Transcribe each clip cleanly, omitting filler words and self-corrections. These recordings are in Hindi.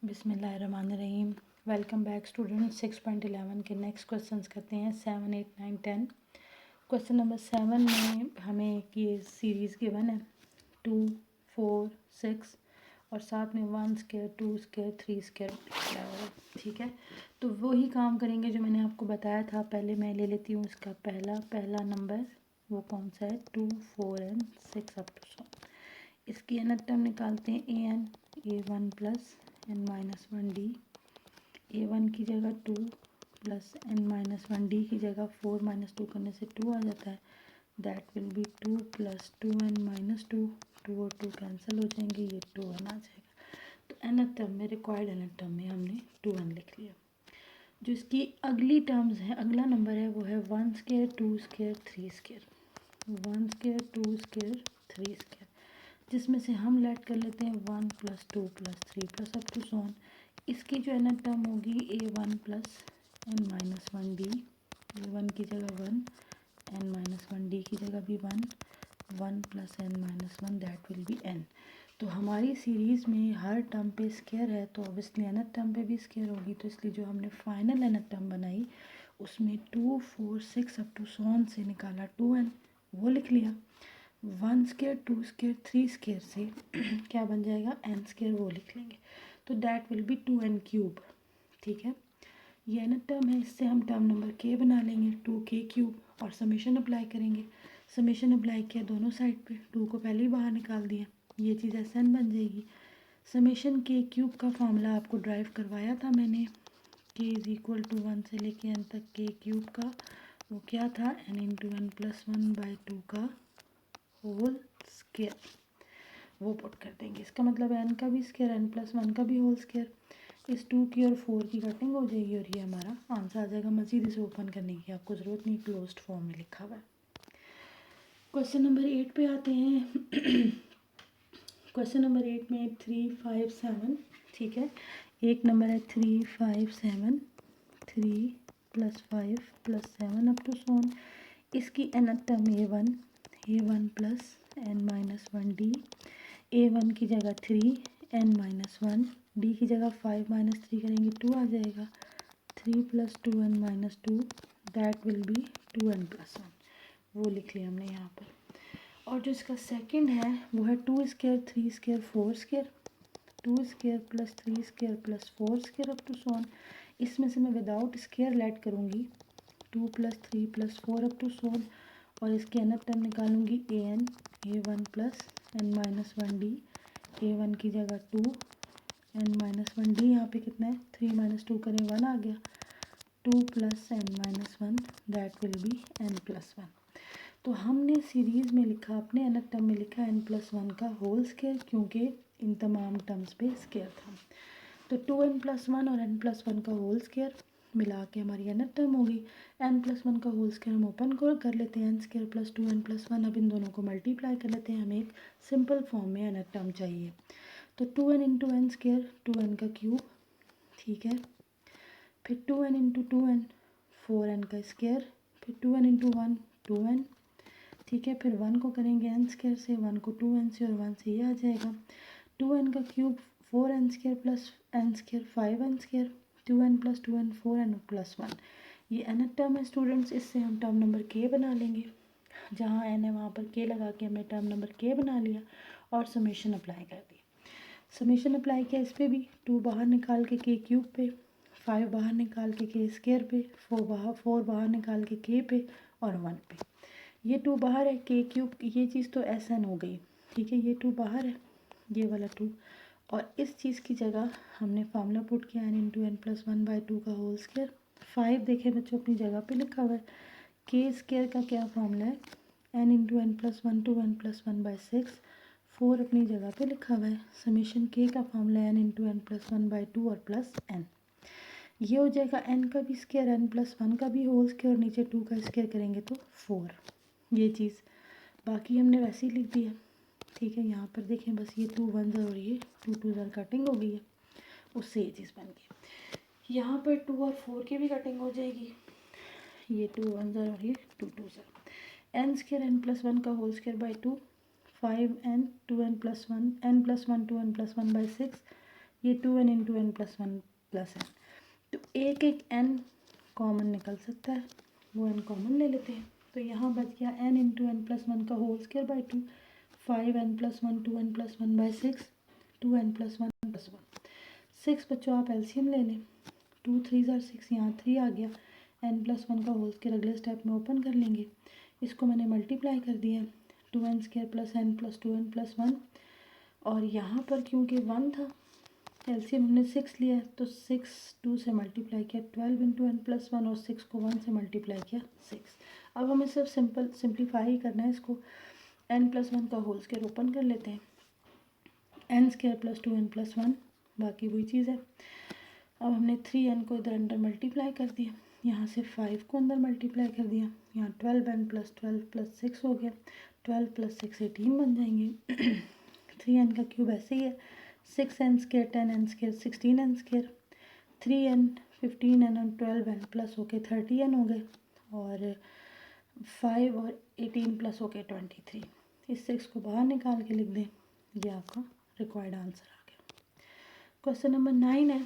बिस्मिल्लाहिर्रहमानिर्रहीम। Welcome back student. 6.11 के नेक्स्ट क्वेश्चंस करते हैं। 7, 8, 9, 10। क्वेश्चन नंबर 7 में हमें ये सीरीज़ गिवन है 2, 4, 6 और साथ में 1 स्क्वायर 2 स्क्वायर 3 स्क्वायर लिखा हुआ है। ठीक है, तो वही काम करेंगे जो मैंने आपको बताया था। पहले मैं ले लेती हूँ इसका पहला नंबर, वो कौन सा है 2, 4 एंड 6 अप टू 7। इसकी nth टर्म निकालते हैं a1 प्लस n-1d। a1 की जगह 2 प्लस n-1d की जगह 4 माइनस 2 करने से 2 आ जाता है। That will be 2 plus 2n-2। 2 और 2 कैंसिल हो जाएंगे, ये 2n आ जाएगा। तो nth टर्म में, रिक्वायर्ड nth टर्म में हमने 2n लिख लिया। जो इसकी अगली टर्म्स है, अगला नंबर है, वो है 1 square 2 square 3 square. 1 square 2 square 3 square, जिसमें से हम लेट कर लेते हैं 1 plus 2 plus 3 plus up to so on. इसकी जो nth टर्म होगी a1 प्लस n-1d। a1 की जगह 1, n-1d की जगह भी 1, 1 plus n-1, that will be n। तो हमारी सीरीज़ में हर टर्म पे स्क्वायर है, तो ऑब्वियसली nth टर्म पे भी स्क्वायर होगी। तो इसलिए जो हमने फाइनल nth टर्म बनाई उसमें 2, 4, 6 अप टू सोन से निकाला 2n, वो लिख लिया। 1 स्क्वायर 2 स्क्वायर 3 स्क्वायर से क्या बन जाएगा n स्क्वायर, वो लिख लेंगे। तो that will be 2n cube. ठीक है, ये n टर्म है, इससे हम टर्म नंबर k बना लेंगे 2k क्यूब और समेशन अप्लाई करेंगे। समेशन अप्लाई किया दोनों साइड पे, 2 को पहले ही बाहर निकाल दिया, ये चीज़ Sn बन जाएगी। समेशन k क्यूब का फॉर्मूला आपको ड्राइव करवाया था मैंने, k इज़ इक्वल टू 1 से लेके n तक k क्यूब का, वो क्या था n इंटू n प्लस 1/2 का होल स्क्वायर, वो पुट कर देंगे। इसका मतलब n का भी स्क्वायर n प्लस 1 का भी होल स्क्वायर। इस 2 की और 4 की कटिंग हो जाएगी और ये हमारा आंसर आ जाएगा। मज़ीद इसे ओपन करने की आपको ज़रूरत नहीं, क्लोज्ड फॉर्म में लिखा हुआ है। क्वेश्चन नंबर 8 पे आते हैं। क्वेश्चन नंबर 8 में 3, 5, 7। ठीक है, एक नंबर है 3, 5, 7, 3 plus 5 plus 7 up to so on. इसकी nth term a1 plus n-1d। a1 की जगह 3, n-1, d की जगह 5 माइनस 3 करेंगे 2 आ जाएगा। 3 plus 2n-2, that will be 2n plus 1, वो लिख लिया हमने यहाँ पर। और जो इसका सेकंड है वो है 2 square 3 square 4 square. 2 square plus 3 square plus 4 square up to so on. इसमें से मैं विदाउट स्क्वायर लेट करूँगी 2 plus 3 plus 4 up to so on, और इसके nth term निकालूंगी a1 plus n-1d। a1 की जगह 2, n-1d यहाँ पे कितना है 3 माइनस 2 करें 1 आ गया। 2 plus n-1, that will be n plus 1। तो हमने सीरीज़ में लिखा, अपने nth टर्म में लिखा n प्लस 1 का होल स्क्वायर, क्योंकि इन तमाम टर्म्स पे स्क्वायर था। तो 2n प्लस 1 और n प्लस 1 का होल स्क्वायर मिला के हमारी nth टर्म होगी। n प्लस 1 का होल स्क्वायर हम ओपन कर लेते हैं, n square plus 2n plus 1। अब इन दोनों को मल्टीप्लाई कर लेते हैं, हमें एक सिंपल फॉर्म में nth टर्म चाहिए। तो 2n into N square 2n का क्यूब, ठीक है, फिर 2n इंटू 2n 4n का स्क्वायर, फिर 2n इंटू 1 2n, ठीक है, फिर 1 को करेंगे n स्क्वायर से, 1 को 2n से और 1 से ये आ जाएगा। 2n का cube 4n square plus n square 5n square, 2n plus 2n 4n plus 1, ये nth टर्म है स्टूडेंट्स। इससे हम टर्म नंबर k बना लेंगे, जहाँ n है वहाँ पर k लगा के हमने टर्म नंबर k बना लिया और समेशन अप्लाई कर दी। समेशन अप्लाई किया इस पर भी, 2 बाहर निकाल के k क्यूब पे, 5 बाहर निकाल के k स्क्वायर पे, 4 बाहर निकाल के k पे और 1 पे। ये 2 बाहर है, k क्यूब, ये चीज़ तो Sn हो गई, ठीक है, ये 2 बाहर है, ये वाला 2, और इस चीज़ की जगह हमने फार्मूला पुट किया n इंटू n प्लस 1/2 का होल स्क्वायर। 5 देखें बच्चों अपनी जगह पे लिखा हुआ है। k स्क्वायर का क्या फार्मूला है, n into n plus 1 two n plus 1/6। 4 अपनी जगह पे लिखा हुआ है। समीशन k का फार्मूला है n इंटू n प्लस 1/2 और प्लस n। ये हो जाएगा n का भी स्क्वायर n प्लस 1 का भी होल स्क्वायर, और नीचे 2 का स्क्वायर करेंगे तो 4। ये चीज़ बाकी हमने वैसे ही लिख दिया, ठीक है। यहाँ पर देखें बस ये 2 1 और ये 2 2 कटिंग हो गई है, उससे ये चीज़ बन गई। यहाँ पर 2 और 4 की भी कटिंग हो जाएगी, ये 2 1 और ये 2 2 n स्क्वायर n प्लस 1 का whole square by 2, 5n 2n plus 1 n plus 1 2n plus 1/6, ये 2n into n plus one plus n, तो एक एक n कॉमन निकल सकता है, वो n कॉमन ले लेते हैं। तो यहाँ बच गया n into n plus one का whole square by 2, 5n plus one 2n plus one by 6, 2n plus one plus one. 6 बच्चों आप एलसीएम ले लें, 2 3 ज़ार 6, यहाँ 3 आ गया, n प्लस वन का होल स्क्वायर अगले स्टेप में ओपन कर लेंगे, इसको मैंने मल्टीप्लाई कर दिया 2n square plus n plus 2n plus one, और यहाँ पर क्योंकि 1 था एलसीएम हमने 6 लिया तो 6 2 से मल्टीप्लाई किया 12 इंटू एन प्लस वन, और 6 को 1 से मल्टीप्लाई किया 6। अब हमें सिर्फ सिंप्लीफाई ही करना है इसको, n प्लस वन का होल स्क्वायर ओपन कर लेते हैं, n square plus 2n plus one, बाकी वही चीज़ है। अब हमने 3n को इधर अंदर मल्टीप्लाई कर दिया, यहाँ से 5 को अंदर मल्टीप्लाई कर दिया, यहाँ 12n प्लस 12 प्लस 6 हो गया, 12 प्लस 6 18 बन जाएंगे। 3n का क्यूब ऐसे ही है, 6n square 10n square 16n square, 3n 15n और 12n प्लस होके 30n हो गए, और 5 और 18 प्लस होके 23। इस 6 को बाहर निकाल के लिख दें, ये आपका रिक्वायर्ड आंसर आ गया। क्वेश्चन नंबर 9 है।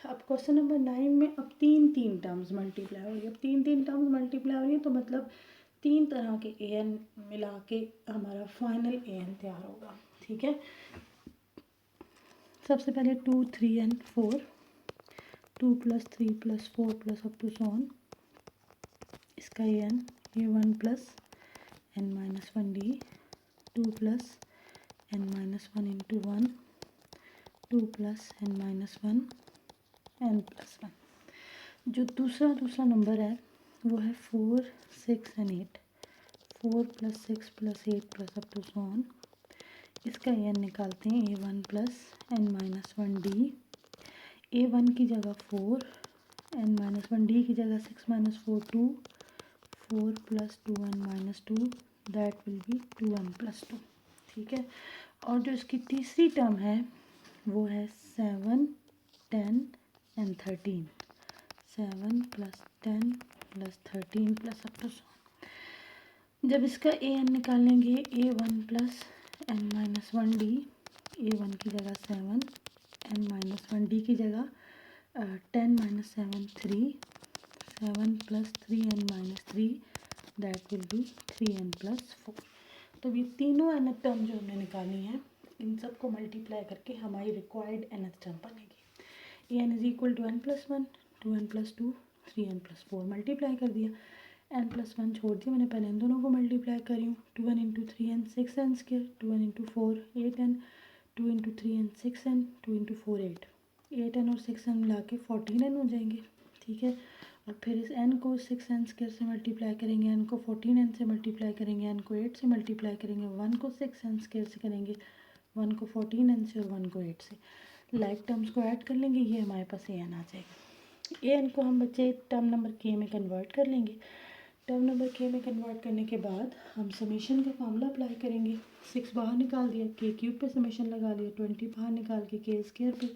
अब क्वेश्चन नंबर 9 में अब तीन टर्म्स मल्टीप्लाई हो रही है, अब तीन टर्म्स मल्टीप्लाई हो रही है, तो मतलब 3 तरह के an मिला के हमारा फाइनल an तैयार होगा। ठीक है, सबसे पहले 2 3 and 4, 2 plus 3 plus 4 plus up to so on, इसका an ये 1 plus n minus 1d, 2 plus n minus 1 into 1, 2 plus n minus 1 n plus 1। जो दूसरा नंबर है वो है 4 6 and 8, 4 plus 6 plus 8 plus up to so on, इसका n निकालते हैं a1 plus n minus 1d, a1 की जगह 4, n माइनस 1d की जगह 6 minus 4 2, 4 plus 2n minus 2, that will be 2n plus 2। ठीक है, और जो इसकी तीसरी टर्म है वो है 7 10 and 13, 7 plus 10 plus 13 plus up to so. जब इसका an निकालेंगे a1 plus n minus 1d, a1 की जगह 7, n माइनस 1d की जगह 10 minus 7 3, 7 plus 3n minus 3, that will be 3n plus 4। तो ये तीनों nth टर्म जो हमने निकाली हैं, इन सब को मल्टीप्लाई करके हमारी रिक्वायर्ड nth टर्म बनेगी। an is equal to n plus 1, 2n plus 2, 3n plus 4, multiply कर दिया, n प्लस 1 छोड़ दिया मैंने, पहले इन दोनों को मल्टीप्लाई करी हूँ, 2n into 3n 6n square, 2n into 4 8n, 2 into 3n 6n, 2 into 4 8, 8n और 6n मिला के 14n हो जाएंगे। ठीक है, और फिर इस n को 6n स्क्वायर से मल्टीप्लाई करेंगे, n को 14n से मल्टीप्लाई करेंगे, n को 8 से मल्टीप्लाई करेंगे, 1 को 6n स्क्वायर से करेंगे, 1 को 14n से और 1 को 8 से, लाइक टर्म्स को ऐड कर लेंगे, ये हमारे पास an आ जाएगा। an को हम बच्चे टर्म नंबर k में कन्वर्ट कर लेंगे, टर्म नंबर k में कन्वर्ट करने के बाद हम समेशन का फार्मूला अप्लाई करेंगे। 6 बाहर निकाल दिया, k क्यूब पे समेशन लगा लिया, 20 बाहर निकाल के k स्क्वायर पे,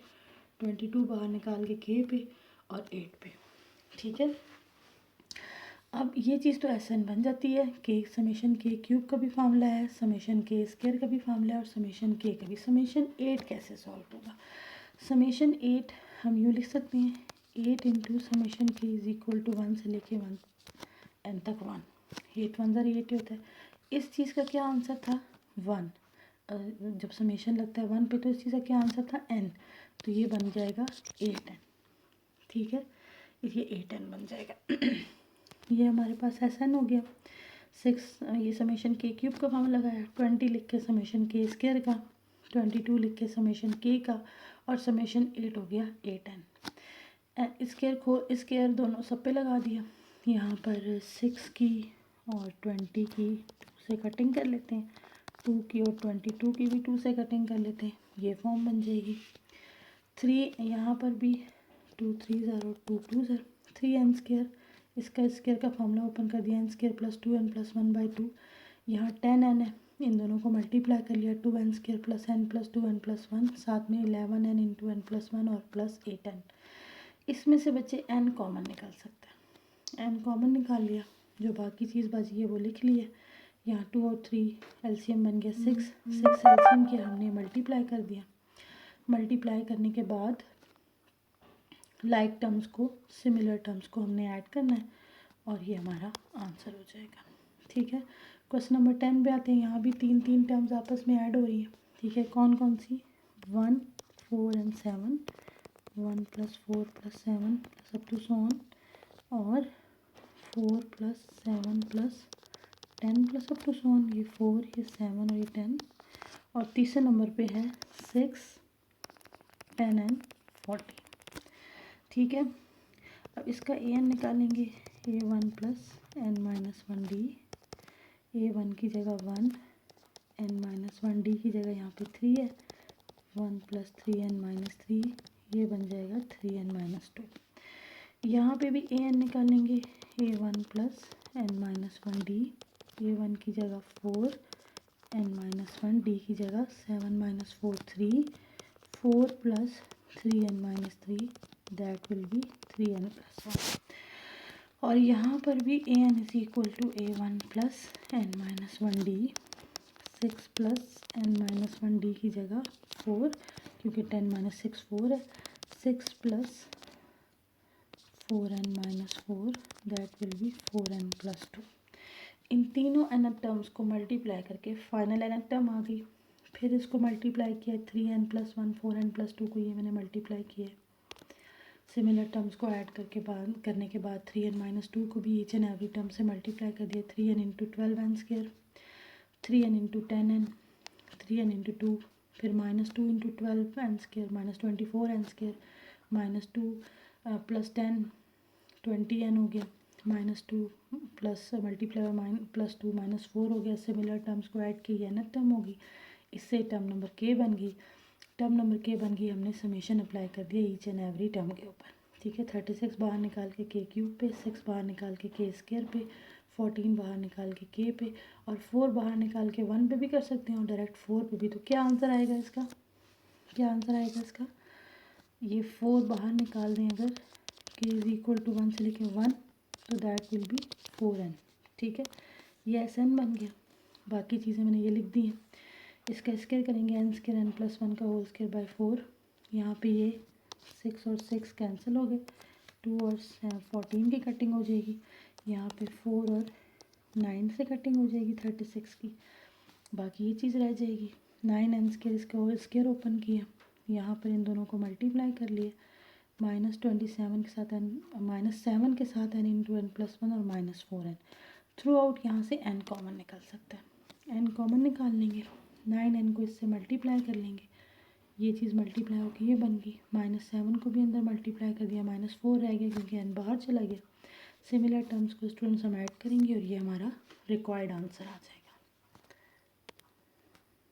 22 बाहर निकाल के k पे और 8 पे। ठीक है, अब ये चीज़ तो एन बन जाती है, के समेशन के क्यूब का भी फार्मूला है, समेशन के स्क्वायर का भी फार्मूला है, और समेशन के का भी। समेशन 8 कैसे सॉल्व होगा? समेशन 8 हम यूँ लिख सकते हैं, 8 इंटू समेशन के इज इक्वल टू 1 से लेके 1 n तक 1, 8 1 ज़र 8 होता है। इस चीज़ का क्या आंसर था? 1। जब समेशन लगता है 1 पे तो इस चीज़ का क्या आंसर था? n, तो ये बन जाएगा 8n। ठीक है, ये 8n बन जाएगा। ये हमारे पास SN हो गया। 6 ये समेशन के क्यूब का फॉर्मूला लगाया, 20 लिख के समेशन के स्क्वायर का, 22 लिख के समेशन के का, और समेशन 8 हो गया 8n। स्क्वायर दोनों सब पे लगा दिया। यहाँ पर 6 की और 20 की 2 से कटिंग कर लेते हैं, 2 की और 22 की भी 2 से कटिंग कर लेते हैं, ये फॉर्म बन जाएगी। 3 यहाँ पर भी 2 3 ज़र और 2 2 ज़र, 3n स्क्वायर, इसका स्क्वायर का फॉर्मूला ओपन कर दिया, n square plus 2n plus 1/2, यहाँ 10n है, इन दोनों को मल्टीप्लाई कर लिया, 2n square plus n plus 2n plus 1, साथ में 11n इंटू n प्लस 1 और प्लस 8n। इसमें से बच्चे n कॉमन निकल सकता है, n कॉमन निकाल लिया, जो बाकी चीज़ बची है वो लिख ली है। यहाँ 2 और 3 एलसीएम बन गया 6 एलसीएम किया हमने, मल्टीप्लाई कर दिया, मल्टीप्लाई करने के बाद लाइक टर्म्स को सिमिलर टर्म्स को हमने ऐड करना है और ये हमारा आंसर हो जाएगा। ठीक है, क्वेश्चन नंबर 10 पे आते हैं। यहाँ भी तीन तीन टर्म्स आपस में ऐड हो रही है। ठीक है, कौन कौन सी? 1, 4 and 7, 1 + 4 + 7 + up to so on, और 4 + 7 + 10 + अप टू सो ऑन। ये 4, ये 7 और ये 10। और तीसरे नंबर पे है 6, 10 एंड 40। ठीक है, अब इसका an निकालेंगे। a1 + n-1d, a1 की जगह 1, n-1d की जगह यहाँ पे 3 है, 1 + 3n-3, ये बन जाएगा 3n-2। यहाँ पे भी an निकालेंगे। a1 + n-1d, a1 की जगह 4, n-1d की जगह 7 - 4 3, 4 + 3n-3, that will be 3n + 1। और यहाँ पर भी an = a1 + n-1d, 6 + n-1d की जगह 4, क्योंकि 10 - 6 4 है, 6 + 4n-4, that will be 4n + 2। इन तीनों nth टर्म्स को मल्टीप्लाई करके फाइनल nth टर्म आ गई। फिर इसको मल्टीप्लाई किया 3n + 1, 4n + 2 को, ये मैंने मल्टीप्लाई किया। सिमिलर टर्म्स को ऐड करने के बाद 3n - 2 को भी ईच एंड एवरी टर्म से मल्टीप्लाई कर दिया। 3n × 12n², 3n × 10n, 3n × 2, फिर -2 × 12n² -24n², -2 + 10 20n हो गया, -2 प्लस मल्टीप्लाई +2 -4 हो गया। सिमिलर टर्म्स को ऐड की nth टर्म होगी, इससे टर्म नंबर k बन गई। टर्म नंबर k बन गई, हमने समेशन अप्लाई कर दिया ईच एंड एवरी टर्म के ऊपर। ठीक है, 36 बाहर निकाल के k³ पे, 6 बाहर निकाल के k² पे, 14 बाहर निकाल के k पे, और 4 बाहर निकाल के 1 पे भी कर सकते हैं और डायरेक्ट 4 पे भी। तो क्या आंसर आएगा इसका? क्या आंसर आएगा इसका? ये 4 बाहर निकाल दें अगर, k = 1 से लेके 1, तो दैट विल बी 4n। ठीक है, ये sn बन गया। बाकी चीज़ें मैंने ये लिख दी हैं। इसका स्क्वायर करेंगे, n² n + 1 का होल स्क्वायर बाय 4। यहाँ पे ये 6 और 6 कैंसिल हो गए, 2 और 14 की कटिंग हो जाएगी। यहाँ पे 4 और 9 से कटिंग हो जाएगी 36 की। बाकी ये चीज़ रह जाएगी। 9n² इसका होल स्क्वायर ओपन किया, यहाँ पर इन दोनों को मल्टीप्लाई कर लिए, -27 के साथ n, -7 के साथ n × n + 1 और -4n। थ्रू आउट यहाँ से n कॉमन निकल सकता है, n कॉमन निकाल लेंगे। 9n को इससे मल्टीप्लाई कर लेंगे, ये चीज़ मल्टीप्लाई होकर ये बन गई। -7 को भी अंदर मल्टीप्लाई कर दिया, -4 रह गया क्योंकि n बाहर चला गया। सिमिलर टर्म्स को स्टूडेंट्स हम ऐड करेंगे और ये हमारा रिक्वायर्ड आंसर आ जाएगा।